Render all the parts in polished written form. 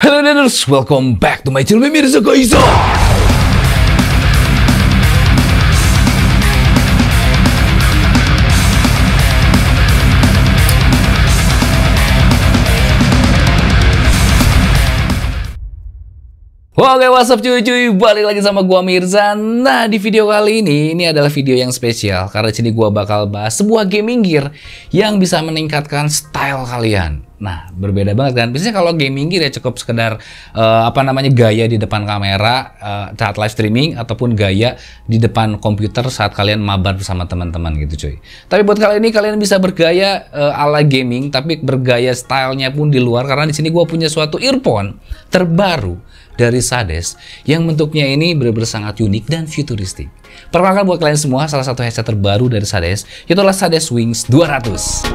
Halo Daners, welcome back to my channel Mirza guys. Oke, what's up cuy, balik lagi sama gua Mirza. Nah, di video kali ini adalah video yang spesial karena di sini gua bakal bahas sebuah gaming gear yang bisa meningkatkan style kalian. Nah, berbeda banget kan. Biasanya kalau gaming gear ya cukup sekedar gaya di depan kamera saat live streaming ataupun gaya di depan komputer saat kalian mabar bersama teman-teman gitu cuy. Tapi buat kali ini kalian bisa bergaya ala gaming tapi bergaya stylenya pun di luar karena di sini gua punya suatu earphone terbaru dari Sades yang bentuknya ini benar-benar sangat unik dan futuristik. Perkenalkan buat kalian semua, salah satu headset terbaru dari Sades yaitu Sades Wings 200.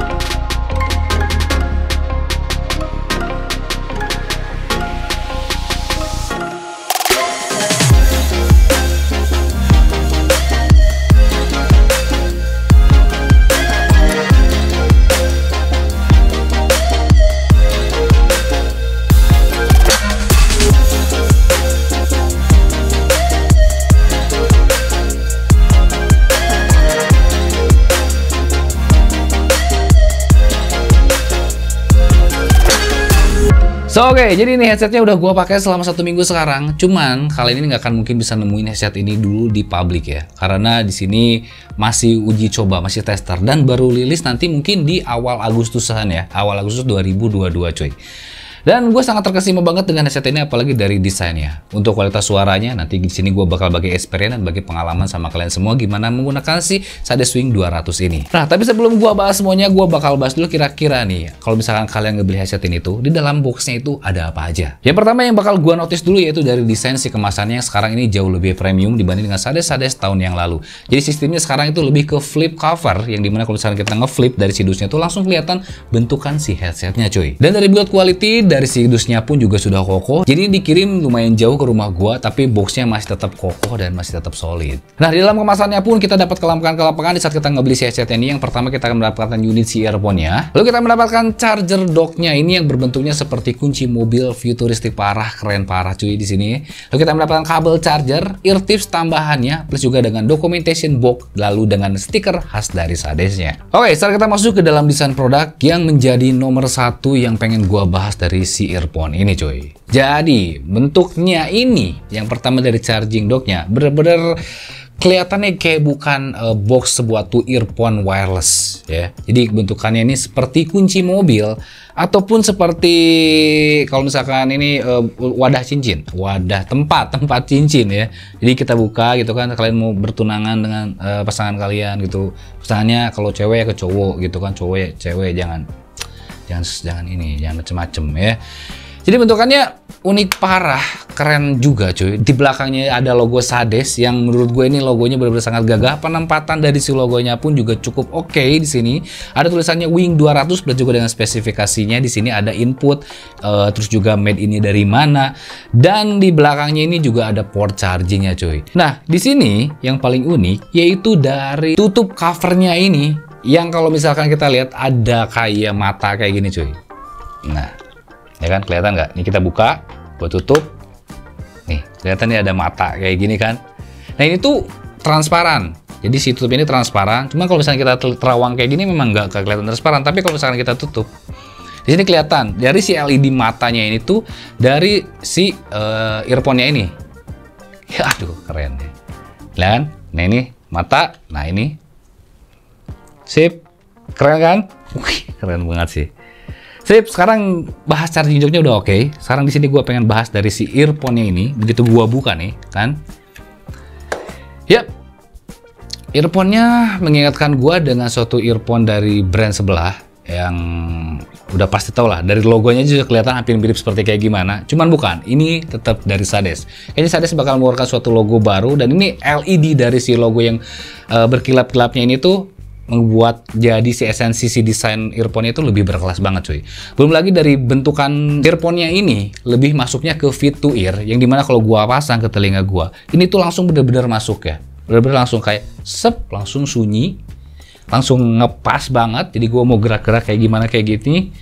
Oke, jadi ini headsetnya udah gua pakai selama 1 minggu sekarang. Cuman kali ini nggak akan mungkin bisa nemuin headset ini dulu di publik ya, karena di sini masih uji coba, masih tester dan baru rilis nanti mungkin di awal Agustusan ya, awal Agustus 2022 cuy. Dan gue sangat terkesima banget dengan headset ini, apalagi dari desainnya. Untuk kualitas suaranya, nanti di sini gue bakal bagi experience dan bagi pengalaman sama kalian semua gimana menggunakan si Sades Wing 200 ini. Nah, tapi sebelum gue bahas semuanya, gue bakal bahas dulu kira-kira nih, kalau misalkan kalian ngebeli headset ini tuh, di dalam boxnya itu ada apa aja. Yang pertama yang bakal gue notice dulu yaitu dari desain si kemasannya yang sekarang ini jauh lebih premium dibanding dengan Sades tahun yang lalu. Jadi sistemnya sekarang itu lebih ke flip cover, yang dimana kalau misalkan kita ngeflip dari si dusnya tuh langsung kelihatan bentukan si headsetnya cuy. Dan dari build quality, dari si dusnya pun juga sudah kokoh. Jadi dikirim lumayan jauh ke rumah gua, tapi boxnya masih tetap kokoh dan masih tetap solid. Nah, di dalam kemasannya pun kita dapat kelapangan di saat kita ngebeli si headset ini. Yang pertama kita akan mendapatkan unit si earphone-nya. Lalu kita mendapatkan charger dock-nya ini yang berbentuknya seperti kunci mobil, futuristik parah, keren parah cuy di sini. Lalu kita mendapatkan kabel charger, ear tips tambahannya, plus juga dengan documentation box, lalu dengan stiker khas dari Sadesnya. Oke, sekarang kita masuk ke dalam desain produk yang menjadi nomor 1 yang pengen gua bahas dari si earphone ini cuy. Jadi bentuknya ini yang pertama dari charging docknya bener-bener kelihatannya kayak bukan box sebuah earphone wireless ya. Jadi bentukannya ini seperti kunci mobil ataupun seperti kalau misalkan ini wadah cincin, wadah tempat cincin ya. Jadi kita buka gitu kan, kalian mau bertunangan dengan pasangan kalian gitu. Misalnya kalau cewek ya ke cowok gitu kan, cowok ya cewek, jangan macem-macem ya. Jadi bentukannya unik parah, keren juga cuy. Di belakangnya ada logo Sades yang menurut gue ini logonya benar-benar sangat gagah. Penempatan dari si logonya pun juga cukup oke di sini. Ada tulisannya Wing 200 dan juga dengan spesifikasinya. Di sini ada input, terus juga made ini dari mana. Dan di belakangnya ini juga ada port chargingnya cuy. Nah, di sini yang paling unik yaitu dari tutup covernya ini, yang kalau misalkan kita lihat ada kayak mata kayak gini cuy. Nah, ya kan, kelihatan nggak? Ini kita buka, buat tutup. Nih, kelihatan nih ada mata kayak gini kan. Nah, ini tuh transparan. Jadi si tutup ini transparan. Cuma kalau misalnya kita terawang kayak gini memang nggak kelihatan transparan. Tapi kalau misalnya kita tutup, di sini kelihatan dari si LED matanya ini tuh dari si earphone-nya ini. Ya, aduh, keren deh. Kan? Nah, ini mata. Nah, ini. Sip. Keren kan? Wih, keren banget sih. Sip, sekarang bahas charging dock-nya udah oke. Sekarang di sini gue pengen bahas dari si earphone-nya ini. Begitu gue buka nih, kan? Yap, earphone-nya mengingatkan gue dengan suatu earphone dari brand sebelah yang udah pasti tau lah. Dari logonya juga kelihatan hampir mirip seperti kayak gimana. Cuman bukan, ini tetap dari Sades. Kayaknya Sades bakal mengeluarkan suatu logo baru dan ini LED dari si logo yang berkilap-kilapnya ini tuh membuat jadi si esensi si desain earphone itu lebih berkelas banget cuy. Belum lagi dari bentukan earphone-nya ini lebih masuknya ke fit to ear, yang dimana kalau gua pasang ke telinga gua ini tuh langsung bener-bener masuk ya, bener-bener langsung kayak sep, langsung sunyi, langsung ngepas banget. Jadi gua mau gerak-gerak kayak gimana kayak gini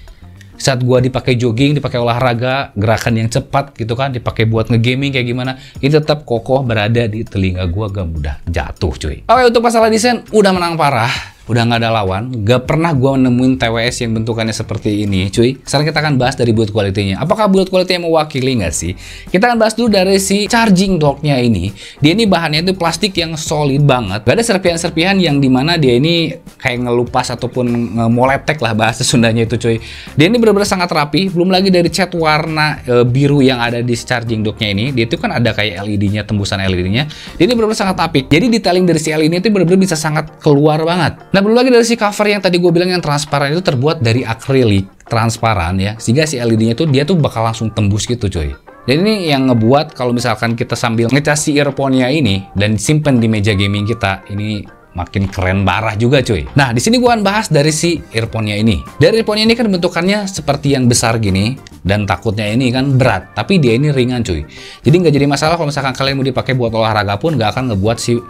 Saat gua dipakai jogging, dipakai olahraga, gerakan yang cepat gitu kan, dipakai buat ngegaming kayak gimana, ini tetap kokoh berada di telinga gua, gak mudah jatuh cuy. Oke, untuk masalah desain udah menang parah. Udah nggak ada lawan, gak pernah gue nemuin TWS yang bentukannya seperti ini cuy. Sekarang kita akan bahas dari build quality-nya. Apakah build quality-nya mewakili nggak sih? Kita akan bahas dulu dari si charging dock-nya ini. Dia ini bahannya itu plastik yang solid banget. Gak ada serpihan-serpihan yang dimana dia ini kayak ngelupas ataupun ngemoletek lah bahasa Sundanya itu cuy. Dia ini benar-benar sangat rapi. Belum lagi dari cat warna biru yang ada di charging dock-nya ini. Dia itu kan ada kayak LED-nya, tembusan LED-nya. Dia ini benar-benar sangat apik. Jadi detailing dari si LED itu benar-benar bisa sangat keluar banget. Nah, belum lagi dari si cover yang tadi gue bilang yang transparan itu terbuat dari akrilik transparan ya, sehingga si LED-nya tuh dia tuh bakal langsung tembus gitu coy. Dan ini yang ngebuat kalau misalkan kita sambil ngecas si earphone-nya ini dan simpen di meja gaming kita, ini makin keren parah juga cuy. Nah, di sini gua akan bahas dari si earphone-nya ini. Dari earphone-nya ini kan bentukannya seperti yang besar gini dan takutnya ini kan berat, tapi dia ini ringan cuy. Jadi nggak jadi masalah kalau misalkan kalian mau dipakai buat olahraga pun nggak akan ngebuat si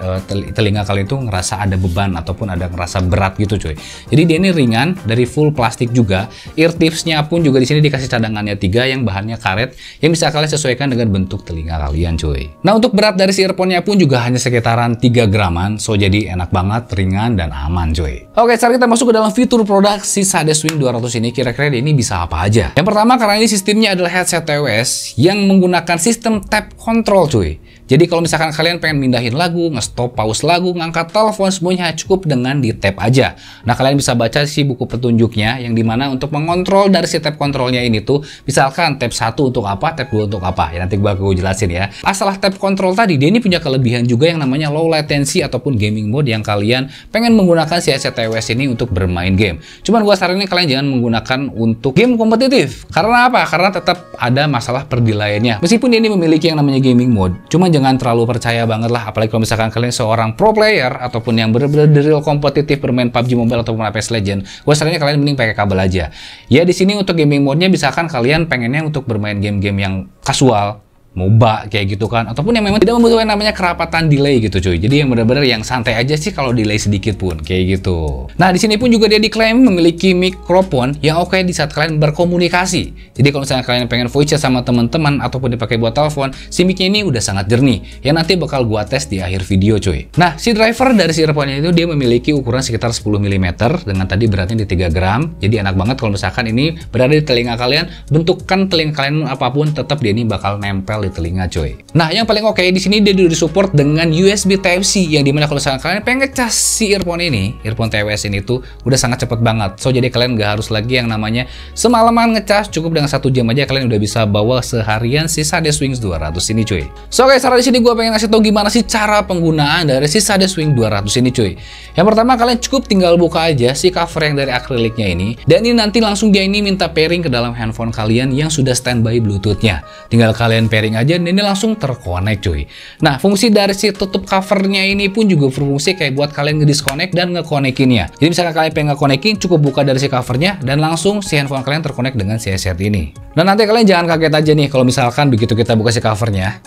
telinga kalian itu ngerasa ada beban ataupun ada ngerasa berat gitu cuy. Jadi dia ini ringan, dari full plastik juga. Ear tips-nya pun juga di sini dikasih cadangannya 3 yang bahannya karet yang bisa kalian sesuaikan dengan bentuk telinga kalian cuy. Nah, untuk berat dari si earphone-nya pun juga hanya sekitaran 3 graman, so jadi enak banget, ringan dan aman cuy. Oke, sekarang kita masuk ke dalam fitur produk si Sadeswing 200 ini. Kira-kira ini bisa apa aja? Yang pertama, karena ini sistemnya adalah headset TWS yang menggunakan sistem tap control cuy. Jadi kalau misalkan kalian pengen mindahin lagu, nge-stop, pause lagu, ngangkat telepon, semuanya cukup dengan di tap aja. Nah, kalian bisa baca si buku petunjuknya yang dimana untuk mengontrol dari si tap controlnya ini tuh, misalkan tap 1 untuk apa, tap 2 untuk apa. Ya nanti gue jelasin ya. Masalah tap control tadi, dia ini punya kelebihan juga yang namanya low latency ataupun gaming mode yang kalian pengen menggunakan si headset TWS ini untuk bermain game. Cuman gue saranin kalian jangan menggunakan untuk game kompetitif. Karena apa? Karena tetap ada masalah perdelay-nya. Meskipun dia ini memiliki yang namanya gaming mode, cuman jangan terlalu percaya banget lah, apalagi kalau misalkan kalian seorang pro player ataupun yang bener-bener real kompetitif bermain PUBG Mobile ataupun Apex Legends, gue saranin kalian mending pakai kabel aja. Ya di sini untuk gaming mode-nya misalkan kalian pengennya untuk bermain game-game yang casual, MOBA kayak gitu kan, ataupun yang memang tidak membutuhkan namanya kerapatan delay gitu cuy. Jadi yang benar-benar yang santai aja sih kalau delay sedikit pun kayak gitu. Nah, di sini pun juga dia diklaim memiliki mikrofon yang oke di saat kalian berkomunikasi. Jadi kalau misalnya kalian pengen voice chat sama teman-teman ataupun dipakai buat telepon, si mic-nya ini udah sangat jernih. Yang nanti bakal gua tes di akhir video cuy. Nah, si driver dari si earphone itu dia memiliki ukuran sekitar 10 mm dengan tadi beratnya di 3 gram. Jadi enak banget kalau misalkan ini berada di telinga kalian, bentukan telinga kalian apapun tetap dia ini bakal nempel di telinga coy. Nah, yang paling oke di sini dia disupport dengan USB Type-C yang dimana kalau misalkan kalian pengen ngecas si earphone ini, earphone TWS ini tuh udah sangat cepet banget. So jadi kalian nggak harus lagi yang namanya semalaman ngecas, cukup dengan 1 jam aja kalian udah bisa bawa seharian si Sadeswing 200 ini cuy. So guys, sekarang di sini gue pengen ngasih tau gimana sih cara penggunaan dari si Sadeswing 200 ini cuy. Yang pertama, kalian cukup tinggal buka aja si cover yang dari akriliknya ini, dan ini nanti langsung dia ini minta pairing ke dalam handphone kalian yang sudah standby Bluetooth-nya. Tinggal kalian pairing aja dan ini langsung terkonek cuy. Nah, fungsi dari si tutup covernya ini pun juga berfungsi kayak buat kalian ngedisconnect dan ngekonekinnya. Jadi misalkan kalian pengen ngekonekin, cukup buka dari si covernya dan langsung si handphone kalian terkonek dengan si headset ini. Dan nanti kalian jangan kaget aja nih kalau misalkan begitu kita buka si covernya,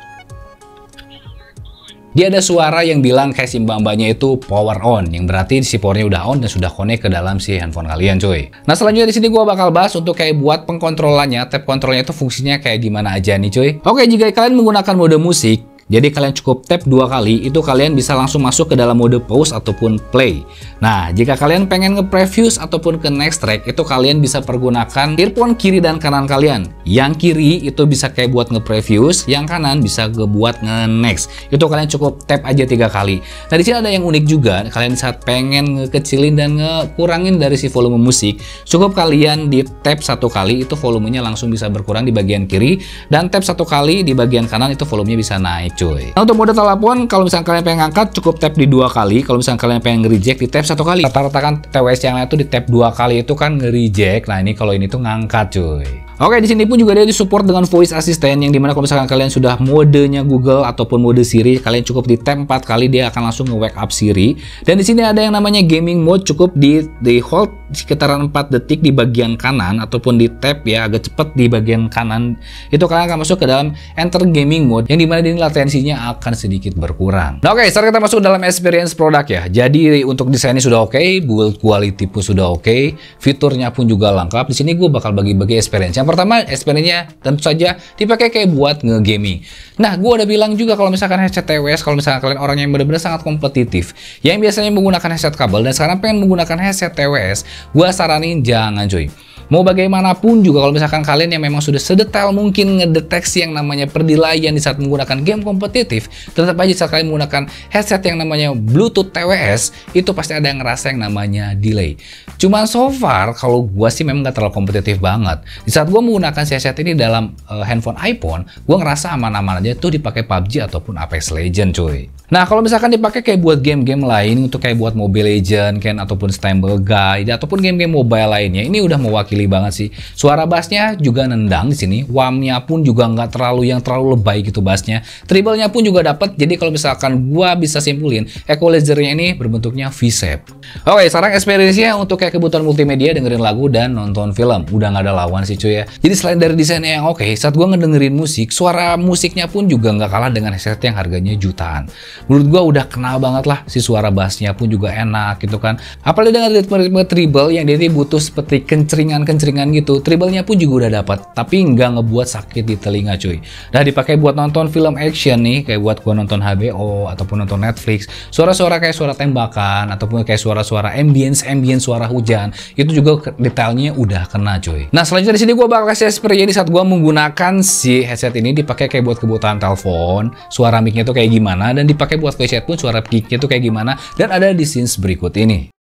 dia ada suara yang bilang kayak si mbak-mbaknya itu power on, yang berarti si powernya udah on dan sudah connect ke dalam si handphone kalian cuy. Nah, selanjutnya di sini gua bakal bahas untuk kayak buat pengkontrolannya, tap kontrolnya itu fungsinya kayak gimana aja nih cuy. Oke, jika kalian menggunakan mode musik, jadi kalian cukup tap 2 kali, itu kalian bisa langsung masuk ke dalam mode pause ataupun play. Nah, jika kalian pengen nge-preview ataupun ke next track, itu kalian bisa pergunakan earphone kiri dan kanan kalian. Yang kiri itu bisa kayak buat nge-preview, yang kanan bisa buat nge-next. Itu kalian cukup tap aja 3 kali. Nah, di sini ada yang unik juga, kalian saat pengen ngekecilin dan ngekurangin dari si volume musik, cukup kalian di tap 1 kali, itu volumenya langsung bisa berkurang di bagian kiri, dan tap 1 kali di bagian kanan, itu volumenya bisa naik cuy. Nah, untuk mode telepon, kalau misalnya kalian pengen ngangkat cukup tap di 2 kali. Kalau misalnya kalian pengen nge-reject di tap 1 kali. Rata-rata kan TWS yang lain tuh di tap 2 kali itu kan nge-reject. Nah, ini kalau ini tuh ngangkat cuy. Oke, di sini pun juga dia disupport dengan voice assistant yang dimana kalau misalkan kalian sudah modenya Google ataupun mode Siri, kalian cukup di tap 4 kali dia akan langsung nge-wake up Siri. Dan di sini ada yang namanya gaming mode, cukup di hold sekitaran 4 detik di bagian kanan ataupun di tap ya agak cepet di bagian kanan. Itu kalian akan masuk ke dalam enter gaming mode yang dimana ini latensi potensinya akan sedikit berkurang. Nah, oke, sekarang kita masuk dalam experience produk ya. Jadi untuk desainnya sudah oke, build quality pun sudah oke, fiturnya pun juga lengkap. Di sini gue bakal bagi-bagi experience. Yang pertama, experience-nya tentu saja dipakai kayak buat nge-gaming. Nah, gue udah bilang juga kalau misalkan headset TWS, kalau misalkan kalian orang yang benar-benar sangat kompetitif, yang biasanya menggunakan headset kabel dan sekarang pengen menggunakan headset TWS, gue saranin jangan cuy. Mau bagaimanapun juga kalau misalkan kalian yang memang sudah sedetail mungkin ngedeteksi yang namanya perdelayan di saat menggunakan game kompetitif, tetap aja saat kalian menggunakan headset yang namanya Bluetooth TWS, itu pasti ada yang ngerasa yang namanya delay. Cuman so far, kalau gua sih memang gak terlalu kompetitif banget. Di saat gua menggunakan headset ini dalam handphone iPhone, gua ngerasa aman-aman aja tuh dipakai PUBG ataupun Apex Legends cuy. Nah, kalau misalkan dipakai kayak buat game-game lain, untuk kayak buat Mobile Legends kan, ataupun Stumble Guide, ataupun game-game mobile lainnya, ini udah mewakili banget sih. Suara bassnya juga nendang di sini, WAM-nya pun juga nggak terlalu lebay gitu bassnya. Treble-nya pun juga dapat. Jadi kalau misalkan gua bisa simpulin, equalizer-nya ini berbentuknya V-shape. Oke, sekarang experience-nya untuk kayak kebutuhan multimedia, dengerin lagu dan nonton film, udah nggak ada lawan sih cuy ya. Jadi selain dari desainnya yang oke, saat gua ngedengerin musik, suara musiknya pun juga nggak kalah dengan headset yang harganya jutaan. Menurut gua udah kenal banget lah, si suara bassnya pun juga enak gitu kan. Apalagi dengan ritme treble yang dia butuh seperti kenceringan gitu, treble-nya pun juga udah dapat, tapi nggak ngebuat sakit di telinga cuy. Nah, dipakai buat nonton film action nih, kayak buat gua nonton HBO ataupun nonton Netflix, suara-suara kayak suara tembakan ataupun kayak suara-suara ambience suara hujan, itu juga detailnya udah kena cuy. Nah, selanjutnya di sini gua bakal kasih experience saat gua menggunakan si headset ini, dipakai kayak buat kebutuhan telepon, suara mic-nya tuh kayak gimana, dan dipakai buat voice chat pun suara mic-nya tuh kayak gimana, dan ada di scenes berikut ini.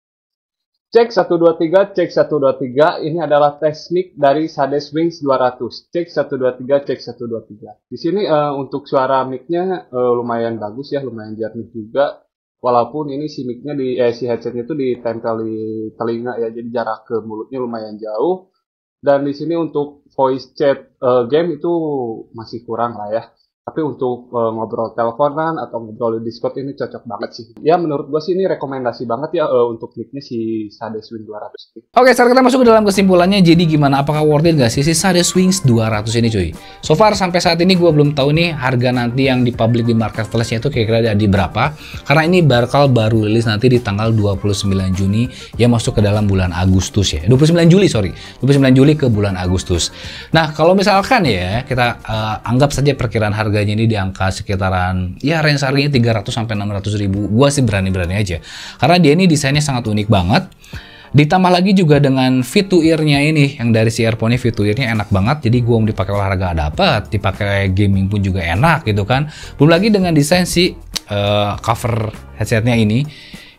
Cek 123, cek 123. Ini adalah tes mic dari SadeSwings 200. Cek 123, cek 123. Di sini untuk suara mic-nya lumayan bagus ya, lumayan jernih juga. Walaupun ini si mic-nya si headset-nya itu ditempel di telinga ya, jadi jarak ke mulutnya lumayan jauh. Dan di sini untuk voice chat game itu masih kurang lah ya. Tapi untuk ngobrol teleponan atau ngobrol di Discord ini cocok banget sih. Ya menurut gue sih ini rekomendasi banget ya untuk mic-nya si SadeSwings 200. Oke, sekarang kita masuk ke dalam kesimpulannya. Jadi gimana? Apakah worth it gak sih si SadeSwings 200 ini cuy? So far sampai saat ini gue belum tahu nih harga nanti yang di public di marketplace-nya itu kira-kira ada di berapa. Karena ini bakal baru rilis nanti di tanggal 29 Juni yang masuk ke dalam bulan Agustus ya. 29 Juli ke bulan Agustus. Nah, kalau misalkan ya kita anggap saja perkiraan harganya ini di angka sekitaran ya range harganya 300 sampai 600 ribu. Gua sih berani-berani aja. Karena dia ini desainnya sangat unik banget. Ditambah lagi juga dengan fit to ear-nya ini, yang dari si earphone-nya fit to ear-nya enak banget. Jadi gua mau dipakai olahraga dapat, dipakai gaming pun juga enak gitu kan. Belum lagi dengan desain si cover headsetnya ini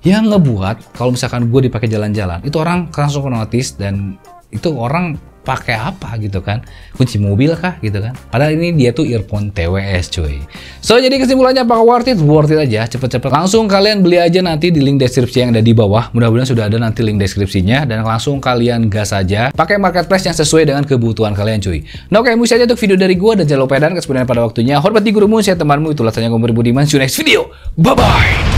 yang ngebuat kalau misalkan gue dipakai jalan-jalan itu orang langsung notice, dan itu orang pakai apa gitu kan, kunci mobil kah gitu kan, padahal ini dia tuh earphone TWS cuy. So jadi kesimpulannya apakah worth it? Worth it aja, cepet-cepet langsung kalian beli aja nanti di link deskripsi yang ada di bawah. Mudah-mudahan sudah ada nanti link deskripsinya, dan langsung kalian gas aja pakai marketplace yang sesuai dengan kebutuhan kalian cuy. Nah oke, mungkin saja untuk video dari gua, dan jangan lupa dan kesempatan pada waktunya hormati gurumu, saya temanmu, itulah tanya gue Budiman. See you next video, bye bye.